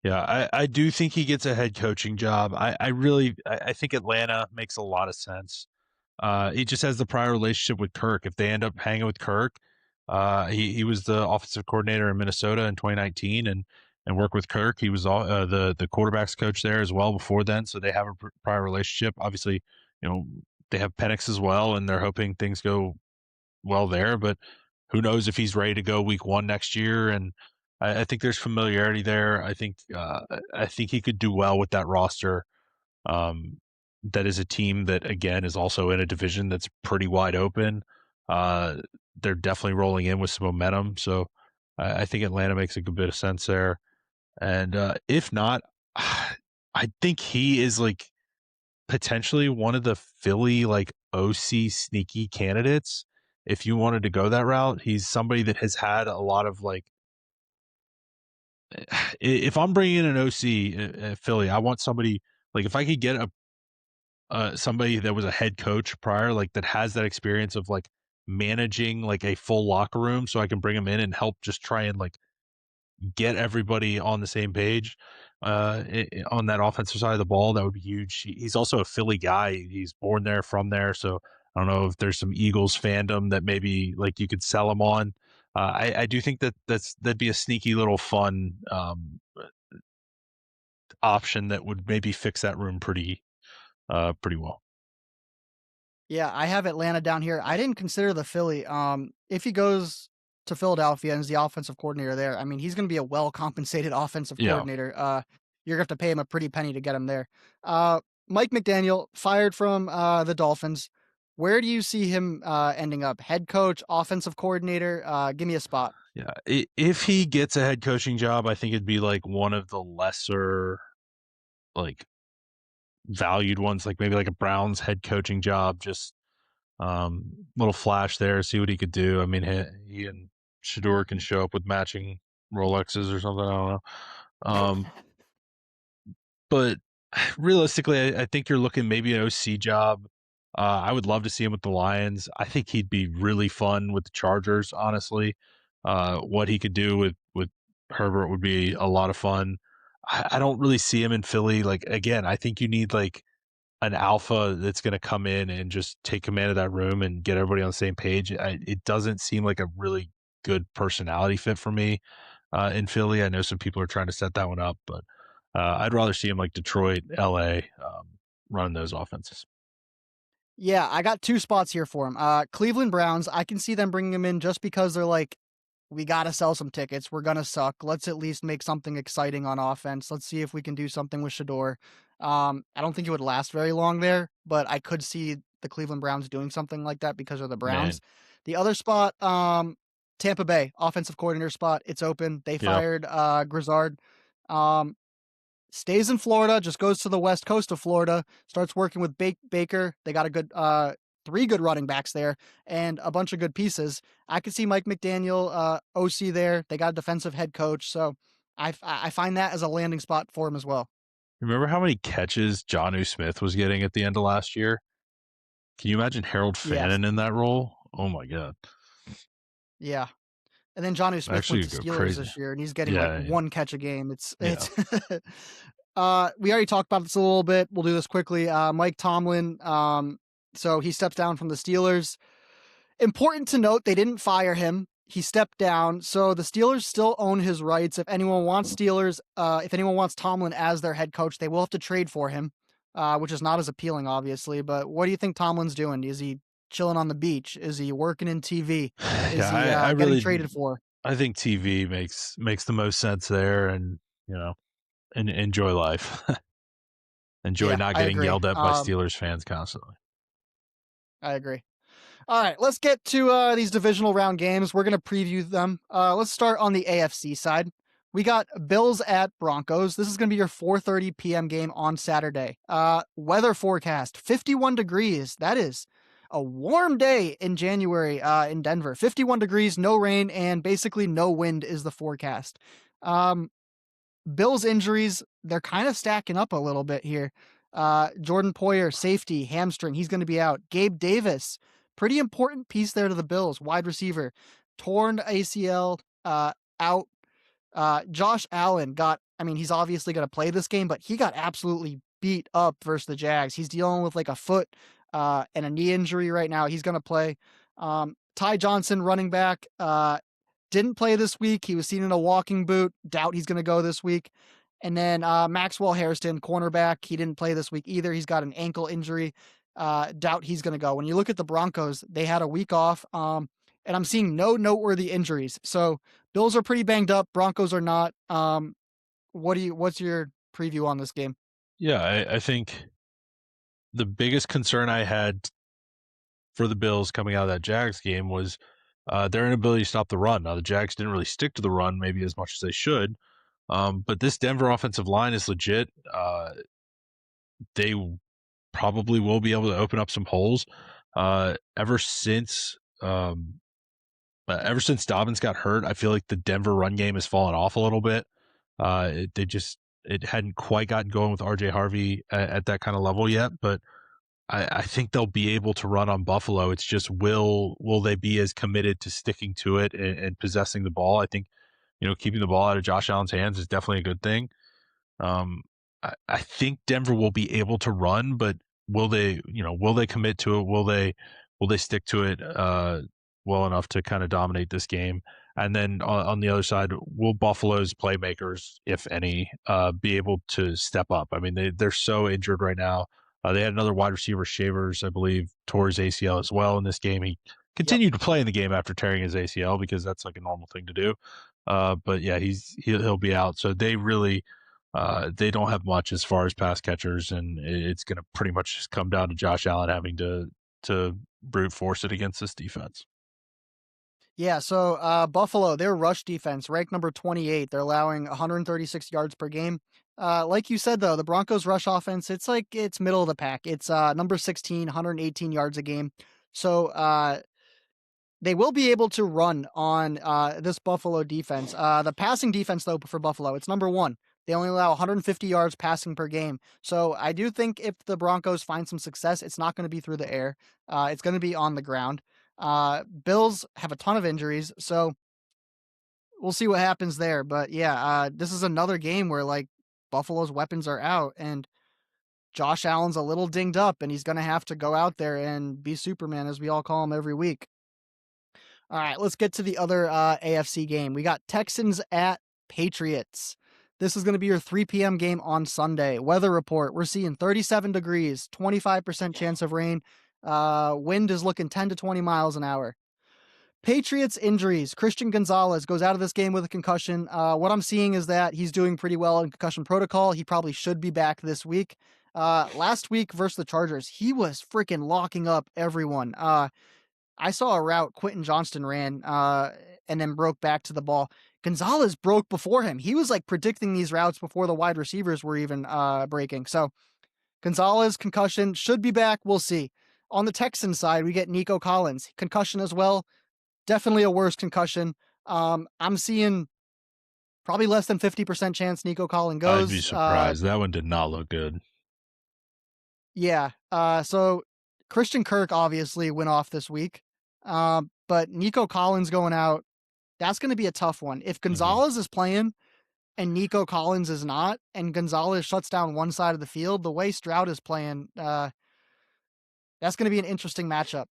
Yeah, I do think he gets a head coaching job. I think Atlanta makes a lot of sense. He just has the prior relationship with Kirk. If they end up hanging with Kirk, he was the offensive coordinator in Minnesota in 2019 and worked with Kirk. He was the quarterbacks coach there as well before then, so they have a prior relationship. Obviously, you know they have Penix as well, and they're hoping things go well there. But who knows if he's ready to go week one next year? And I think there's familiarity there. I think he could do well with that roster. Um, that is a team that again is also in a division that's pretty wide open. Uh, they're definitely rolling in with some momentum. So I think Atlanta makes a good bit of sense there. And if not, I think he is like potentially one of the Philly like OC sneaky candidates. If you wanted to go that route, he's somebody that has had a lot of like. If I'm bringing in an OC at Philly, I want somebody like if I could get a somebody that was a head coach prior, like that has that experience of like managing like a full locker room, so I can bring him in and help just try and like get everybody on the same page on that offensive side of the ball. That would be huge. He's also a Philly guy. He's born there, from there. So I don't know if there's some Eagles fandom that maybe like you could sell him on. I do think that'd be a sneaky little fun option that would maybe fix that room pretty well. Yeah, I have Atlanta down here. I didn't consider the Philly. If he goes to Philadelphia and is the offensive coordinator there, I mean, he's going to be a well compensated offensive Yeah, coordinator. You're going to have to pay him a pretty penny to get him there. Mike McDaniel fired from the Dolphins. Where do you see him ending up? Head coach, offensive coordinator? Give me a spot. yeah. If he gets a head coaching job, I think it'd be like one of the lesser like valued ones, like maybe like a Browns head coaching job. Just little flash there, see what he could do. I mean, he and Shador can show up with matching Rolexes or something. I don't know. But realistically, I think you're looking maybe an OC job. I would love to see him with the Lions. I think he'd be really fun with the Chargers. Honestly, what he could do with Herbert would be a lot of fun. I don't really see him in Philly. Like again, I think you need like an alpha that's going to come in and just take command of that room and get everybody on the same page. It doesn't seem like a really good personality fit for me in Philly. I know some people are trying to set that one up, but I'd rather see him like Detroit, LA, running those offenses. Yeah, I got two spots here for him. Cleveland Browns, I can see them bringing him in just because they're like, we got to sell some tickets. We're going to suck. Let's at least make something exciting on offense. Let's see if we can do something with Shador. I don't think it would last very long there, but I could see the Cleveland Browns doing something like that because of the Man, Browns. The other spot, Tampa Bay offensive coordinator spot. It's open. They yeah, fired Grizzard. Um, stays in Florida, just goes to the west coast of Florida, starts working with Baker. They got a good 3 good running backs there and a bunch of good pieces. I could see Mike McDaniel, OC there. They got a defensive head coach, so I find that as a landing spot for him as well. Remember how many catches Jonnu Smith was getting at the end of last year? Can you imagine Harold Yes. Fannin in that role? Oh my god. Yeah. And then Jonnu Smith went Actually to go Steelers crazy. this year, and he's getting like Yeah, 1 catch a game. It's yeah. it's we already talked about this a little bit. We'll do this quickly. Mike Tomlin, so he steps down from the Steelers. Important to note, they didn't fire him. He stepped down, so the Steelers still own his rights. If anyone wants if anyone wants Tomlin as their head coach, they will have to trade for him, which is not as appealing, obviously. But what do you think Tomlin's doing? Is he chilling on the beach? Is he working in TV? Is Yeah, he I getting really traded for? I think TV makes the most sense there, and and enjoy life. Enjoy Yeah, not I getting agree. yelled at by Steelers fans constantly. I agree. All right, let's get to these divisional round games. We're going to preview them. Let's start on the AFC side. We got Bills at Broncos. This is going to be your 4:30 p.m. game on Saturday. Weather forecast: 51 degrees. That is a warm day in January in Denver. 51 degrees, no rain, and basically no wind is the forecast. Um, Bills injuries, they're kind of stacking up a little bit here. Jordan Poyer, safety, hamstring, he's going to be out. Gabe Davis, pretty important piece there to the Bills, wide receiver, torn ACL, out. Josh Allen he's obviously going to play this game, but he got absolutely beat up versus the Jags. He's dealing with like a foot and a knee injury right now. He's going to play. Ty Johnson, running back, didn't play this week. He was seen in a walking boot. Doubt he's going to go this week. And then Maxwell Hairston, cornerback, he didn't play this week either. He's got an ankle injury. Doubt he's going to go. When you look at the Broncos, they had a week off, and I'm seeing no noteworthy injuries. So Bills are pretty banged up. Broncos are not. What's your preview on this game? Yeah, I think the biggest concern I had for the Bills coming out of that Jags game was their inability to stop the run. Now, the Jags didn't really stick to the run maybe as much as they should, but this Denver offensive line is legit. They probably will be able to open up some holes. Ever since Dobbins got hurt, I feel like the Denver run game has fallen off a little bit. It hadn't quite gotten going with RJ Harvey at that kind of level yet, but I think they'll be able to run on Buffalo. It's just will they be as committed to sticking to it and possessing the ball? I think keeping the ball out of Josh Allen's hands is definitely a good thing. I think Denver will be able to run, but will they commit to it? Will they stick to it well enough to kind of dominate this game? And then on the other side, will Buffalo's playmakers, if any, be able to step up? I mean, they're so injured right now. They had another wide receiver, Shavers, I believe, tore his ACL as well in this game. He Yep. continued to play in the game after tearing his ACL because that's like a normal thing to do. But yeah, he'll be out. So they don't have much as far as pass catchers, and it's going to pretty much just come down to Josh Allen having to brute force it against this defense. Yeah, so Buffalo, their rush defense, ranked number 28. They're allowing 136 yards per game. Like you said, though, the Broncos' rush offense, it's middle of the pack. It's number 16, 118 yards a game. So they will be able to run on this Buffalo defense. The passing defense, though, for Buffalo, it's number 1. They only allow 150 yards passing per game. So I do think if the Broncos find some success, it's not going to be through the air. It's going to be on the ground. Bills have a ton of injuries, so we'll see what happens there. But yeah, this is another game where like Buffalo's weapons are out and Josh Allen's a little dinged up and he's going to have to go out there and be Superman, as we all call him every week. All right, let's get to the other AFC game. We got Texans at Patriots. This is going to be your 3 p.m. game on Sunday. Weather report, we're seeing 37 degrees, 25% chance of rain. Wind is looking 10 to 20 miles an hour. Patriots injuries. Christian Gonzalez goes out of this game with a concussion. What I'm seeing is that he's doing pretty well in concussion protocol. He probably should be back this week. Last week versus the Chargers, he was freaking locking up everyone. I saw a route Quentin Johnston ran and then broke back to the ball. Gonzalez broke before him. He was like predicting these routes before the wide receivers were even breaking. So Gonzalez concussion should be back. We'll see. On the Texans side, we get Nico Collins concussion as well. Definitely a worse concussion. I'm seeing probably less than 50% chance Nico Collins I'd be goes. surprised. That one did not look good. Yeah. So Christian Kirk obviously went off this week. But Nico Collins going out, that's going to be a tough one. If Mhm. Gonzalez is playing and Nico Collins is not, and Gonzalez shuts down one side of the field, the way Stroud is playing, that's going to be an interesting matchup.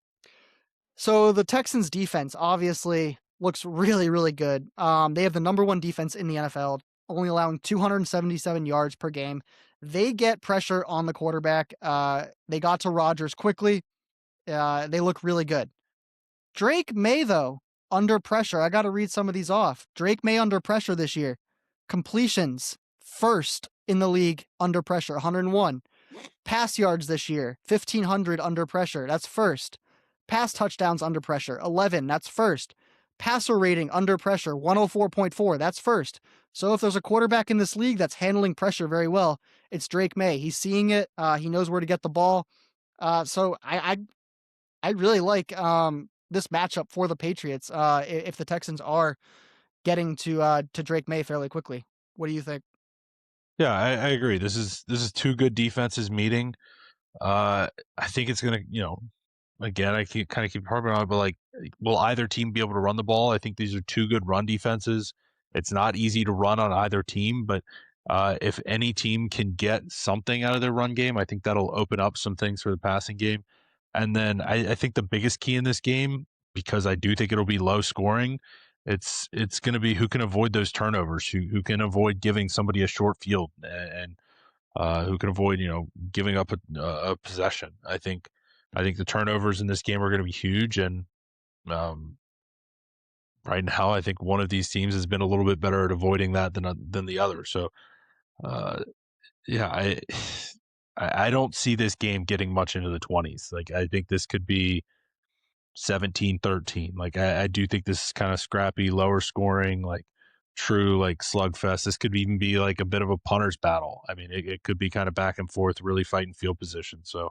So the Texans defense obviously looks really, really good. They have the number one defense in the NFL, only allowing 277 yards per game. They get pressure on the quarterback. They got to Rodgers quickly. They look really good. Drake May, though, under pressure. I got to read some of these off. Drake May under pressure this year. Completions, first in the league under pressure, 101. Pass yards this year, 1,500 under pressure. That's first. Pass touchdowns under pressure, 11. That's first. Passer rating under pressure, 104.4. That's first. So if there's a quarterback in this league that's handling pressure very well, it's Drake May. He's seeing it. He knows where to get the ball. So I really like this matchup for the Patriots. If the Texans are getting to Drake May fairly quickly, what do you think? Yeah, I agree. This is two good defenses meeting. I think it's gonna, again, I keep harping on it, but like, will either team be able to run the ball? I think these are two good run defenses. It's not easy to run on either team, but if any team can get something out of their run game, I think that'll open up some things for the passing game. And then I think the biggest key in this game, because I do think it'll be low scoring, it's going to be who can avoid those turnovers, who can avoid giving somebody a short field, and who can avoid giving up a possession. I think the turnovers in this game are going to be huge, and um, right now I think one of these teams has been a little bit better at avoiding that than the other. So uh, yeah, I don't see this game getting much into the 20s. Like, I think this could be 17-13. Like, I do think this is kind of scrappy, lower scoring, like true like slugfest. This could even be like a bit of a punter's battle. I mean, it could be kind of back and forth, really fighting field position. So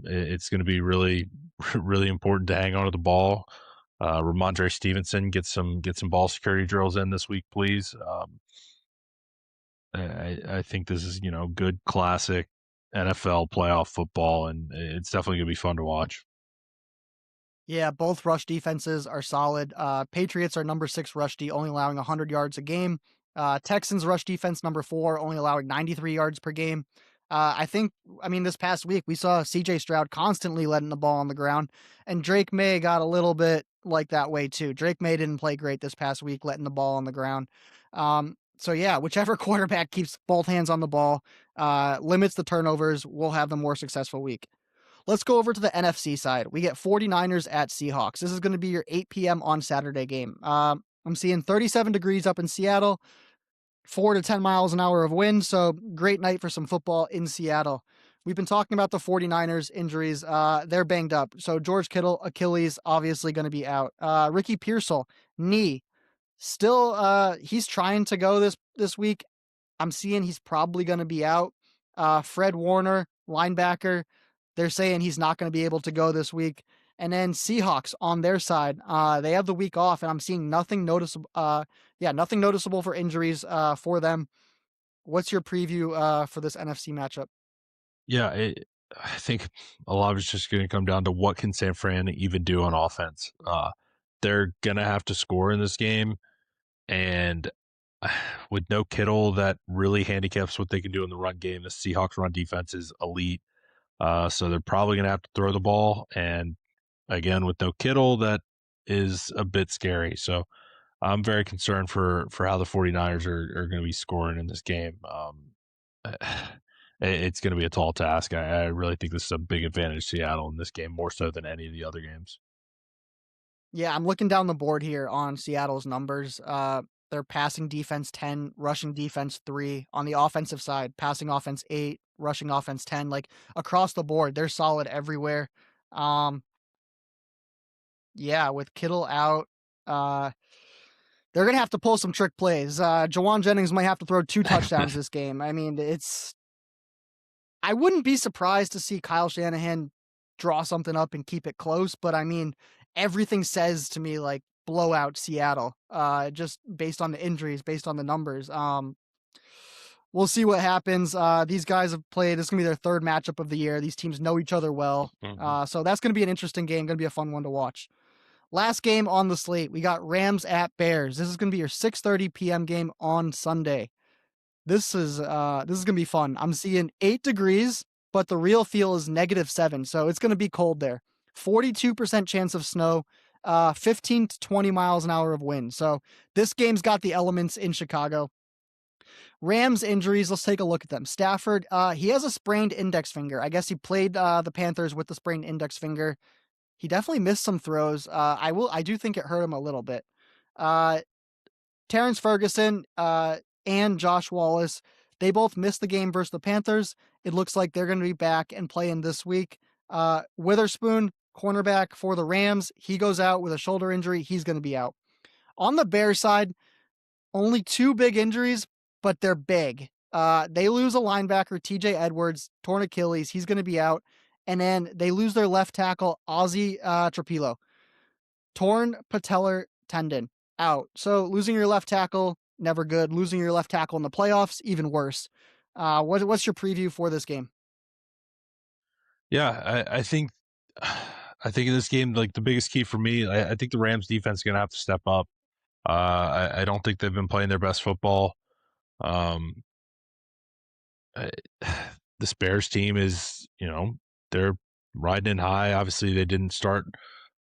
it's going to be really, really important to hang on to the ball. Ramondre Stevenson, get some ball security drills in this week, please. I think this is good classic NFL playoff football, and it's definitely going to be fun to watch. Yeah, both rush defenses are solid. Patriots are number 6 rush D, only allowing 100 yards a game. Texans rush defense number 4, only allowing 93 yards per game. I mean, this past week we saw CJ Stroud constantly letting the ball on the ground, and Drake May got a little bit like that way too. Drake May didn't play great this past week, letting the ball on the ground. So yeah, whichever quarterback keeps both hands on the ball, limits the turnovers, will have the more successful week. Let's go over to the NFC side. We get 49ers at Seahawks. This is going to be your 8 p.m. on Saturday game. I'm seeing 37 degrees up in Seattle, 4 to 10 miles an hour of wind. So great night for some football in Seattle. We've been talking about the 49ers injuries. They're banged up. So George Kittle, Achilles, obviously going to be out. Ricky Pearsall, knee. Still, he's trying to go this week. I'm seeing he's probably going to be out. Fred Warner, linebacker, they're saying he's not going to be able to go this week. And then Seahawks on their side, they have the week off, and I'm seeing nothing noticeable. Nothing noticeable for injuries for them. What's your preview for this NFC matchup? Yeah, I think a lot of it's just going to come down to what can San Fran even do on offense. They're going to have to score in this game, and with no Kittle, that really handicaps what they can do in the run game. The Seahawks run defense is elite, so they're probably going to have to throw the ball. And again, with no Kittle, that is a bit scary. So I'm very concerned for how the 49ers are going to be scoring in this game. It's going to be a tall task. I really think this is a big advantage to Seattle in this game, more so than any of the other games. Yeah, I'm looking down the board here on Seattle's numbers. Their passing defense 10, rushing defense 3. On the offensive side, passing offense 8, rushing offense 10. Like across the board, they're solid everywhere. Um, yeah, with Kittle out, uh, they're going to have to pull some trick plays. Jawan Jennings might have to throw 2 touchdowns this game. I mean, I wouldn't be surprised to see Kyle Shanahan draw something up and keep it close, but I mean, everything says to me like blowout Seattle, just based on the injuries, based on the numbers. We'll see what happens. These guys have played. This is going to be their 3rd matchup of the year. These teams know each other well. So that's going to be an interesting game, going to be a fun one to watch. Last game on the slate, we got Rams at Bears. This is going to be your 6:30 p.m. game on Sunday. This is going to be fun. I'm seeing 8 degrees, but the real feel is -7, so it's going to be cold there. 42% chance of snow, 15 to 20 miles an hour of wind. So this game's got the elements in Chicago. Rams injuries, let's take a look at them. Stafford, he has a sprained index finger. I guess he played the Panthers with the sprained index finger. He definitely missed some throws. I do think it hurt him a little bit. Terrence Ferguson and Josh Wallace, they both missed the game versus the Panthers. It looks like they're going to be back and playing this week. Witherspoon, cornerback for the Rams, he goes out with a shoulder injury. He's going to be out. On the Bears side, only 2 big injuries, but they're big. They lose a linebacker, TJ Edwards, torn Achilles. He's going to be out. And then they lose their left tackle, Ozzy Trapilo. Torn patellar tendon, out. So losing your left tackle, never good. Losing your left tackle in the playoffs, even worse. What's your preview for this game? Yeah, I think in this game, like the biggest key for me, I think the Rams defense is going to have to step up. I don't think they've been playing their best football. Um, I, this Bears team is, they're riding in high. Obviously, they didn't start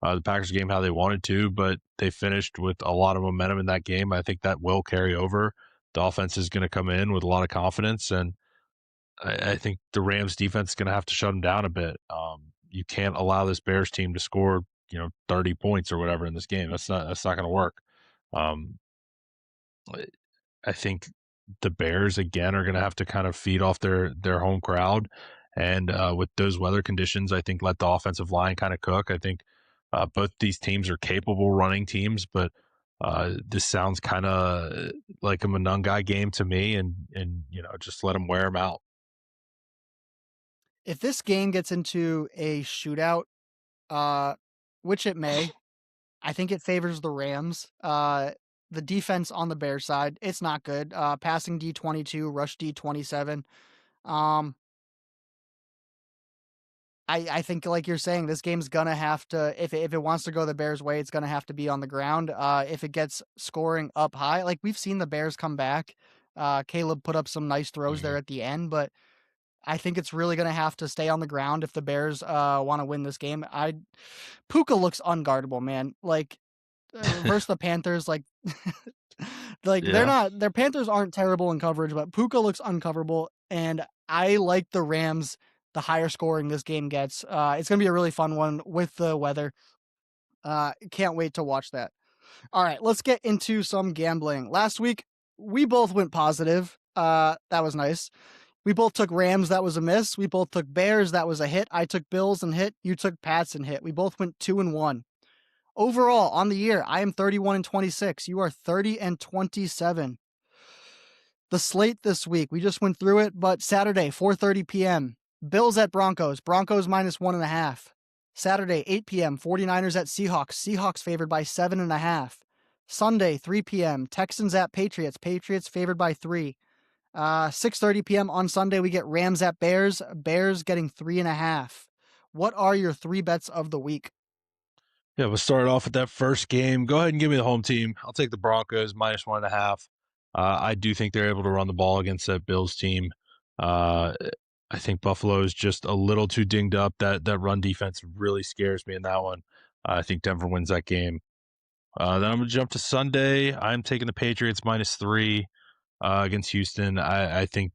the Packers game how they wanted to, but they finished with a lot of momentum in that game. I think that will carry over. The offense is going to come in with a lot of confidence, and I think the Rams defense is going to have to shut them down a bit. You can't allow this Bears team to score, 30 points or whatever in this game. That's not going to work. Um, I think the Bears again are going to have to kind of feed off their home crowd, and with those weather conditions, I think let the offensive line kind of cook. I think both these teams are capable running teams, but this sounds kind of like a Monungai game to me, and just let them wear them out. If this game gets into a shootout, which it may, I think it favors the Rams. The defense on the Bears side, it's not good. Passing D22, rush D27. Um, I think, like you're saying, this game's gonna have to, if it wants to go the Bears' way, it's gonna have to be on the ground. If it gets scoring up high, like we've seen the Bears come back. Caleb put up some nice throws there at the end, but I think it's really gonna have to stay on the ground if the Bears want to win this game. Puka looks unguardable, man. Like versus the Panthers, like like Yeah. their Panthers aren't terrible in coverage, but Puka looks uncoverable, and I like the Rams the higher scoring this game gets. It's gonna be a really fun one with the weather. Can't wait to watch that. All right, let's get into some gambling. Last week we both went positive. That was nice. We both took Rams, that was a miss. We both took Bears, that was a hit. I took Bills and hit. You took Pats and hit. We both went 2-1. Overall, on the year, I am 31-26. You are 30-27. The slate this week, we just went through it, but Saturday, 4:30 p.m. Bills at Broncos. Broncos -1.5. Saturday, 8 p.m. 49ers at Seahawks. Seahawks favored by 7.5. Sunday, 3 p.m. Texans at Patriots. Patriots favored by 3. 6:30 p.m. on Sunday, we get Rams at Bears. Bears getting 3.5. What are your 3 bets of the week? Yeah, we'll start off with that first game. Go ahead and give me the home team. I'll take the Broncos -1.5. I do think they're able to run the ball against that Bills team. Uh, I think Buffalo is just a little too dinged up. That run defense really scares me in that one. I think Denver wins that game. Then I'm going to jump to Sunday. I'm taking the Patriots -3 against Houston. I think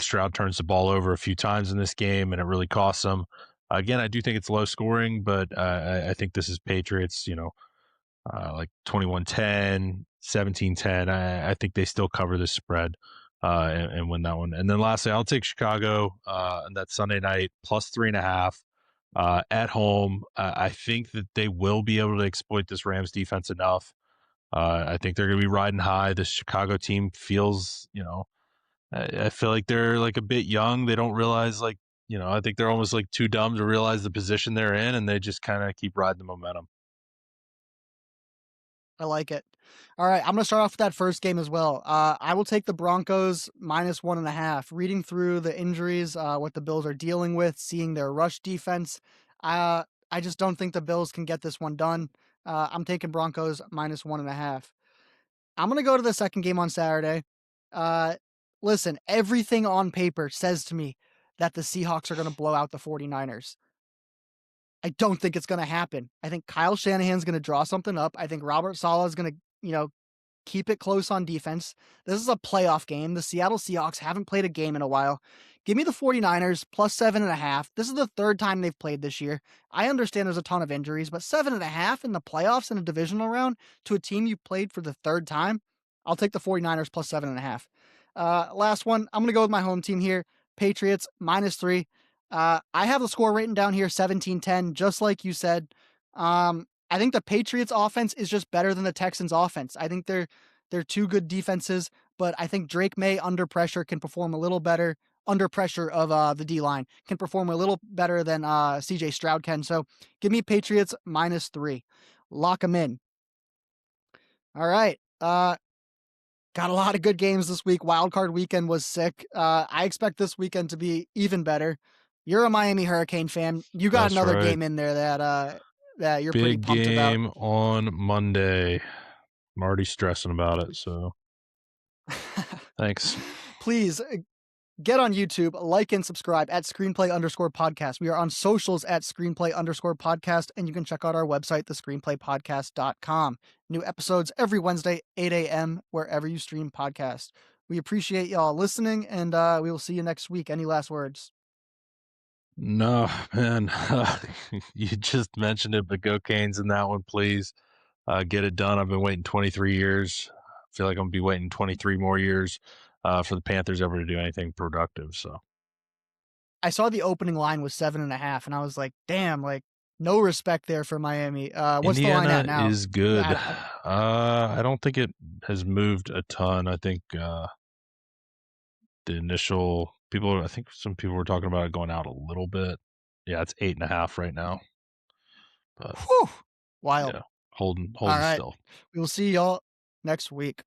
Stroud turns the ball over a few times in this game, and it really costs them. Again, I do think it's low scoring, but I think this is Patriots, like 21-10, 17-10. I think they still cover this spread and win that one. And then lastly, I'll take Chicago on that Sunday night +3.5 at home. I think that they will be able to exploit this Rams defense enough. I think they're going to be riding high. This Chicago team feels, I feel like they're like a bit young. They don't realize I think they're almost like too dumb to realize the position they're in, and they just kind of keep riding the momentum. I like it. All right, I'm going to start off with that first game as well. I will take the Broncos -1.5. Reading through the injuries, what the Bills are dealing with, seeing their rush defense, I just don't think the Bills can get this one done. I'm taking Broncos -1.5. I'm going to go to the second game on Saturday. Uh, Listen, everything on paper says to me that the Seahawks are going to blow out the 49ers. I don't think it's going to happen. I think Kyle Shanahan's going to draw something up. I think Robert Saleh is going to, keep it close on defense. This is a playoff game. The Seattle Seahawks haven't played a game in a while. Give me the 49ers +7.5. This is the third time they've played this year. I understand there's a ton of injuries, but 7.5 in the playoffs in a divisional round to a team you played for the third time. I'll take the 49ers +7.5. Last one. I'm going to go with my home team here. Patriots -3. I have the score written down here 17-10, just like you said. I think the Patriots offense is just better than the Texans offense. I think they're two good defenses, but I think Drake May under pressure can perform a little better. Under pressure of the D line can perform a little better than CJ Stroud can. So give me Patriots -3. Lock them in. All right. Got a lot of good games this week. Wild card weekend was sick. I expect this weekend to be even better. You're a Miami Hurricane fan. You got That's another right. game in there that you're pretty Big pumped about. game on Monday. I'm already stressing about it. So thanks. Please get on YouTube, like and subscribe at screenplay_podcast. We are on socials at screenplay_podcast, and you can check out our website, thescreenplaypodcast.com. New episodes every Wednesday, 8 a.m., wherever you stream podcasts. We appreciate y'all listening, and we will see you next week. Any last words? No, man. You just mentioned it, but go Canes in that one, please. Get it done. I've been waiting 23 years. I feel like I'm going to be waiting 23 more years for the Panthers ever to do anything productive. So I saw the opening line was 7.5, and I was like, damn, like, no respect there for Miami. What's the line at Indiana now? is good. I I don't think it has moved a ton. I think the initial people, I think some people were talking about it going out a little bit. Yeah, it's 8.5 right now. But Whew, wild. yeah, holding All right. still. We will see y'all next week.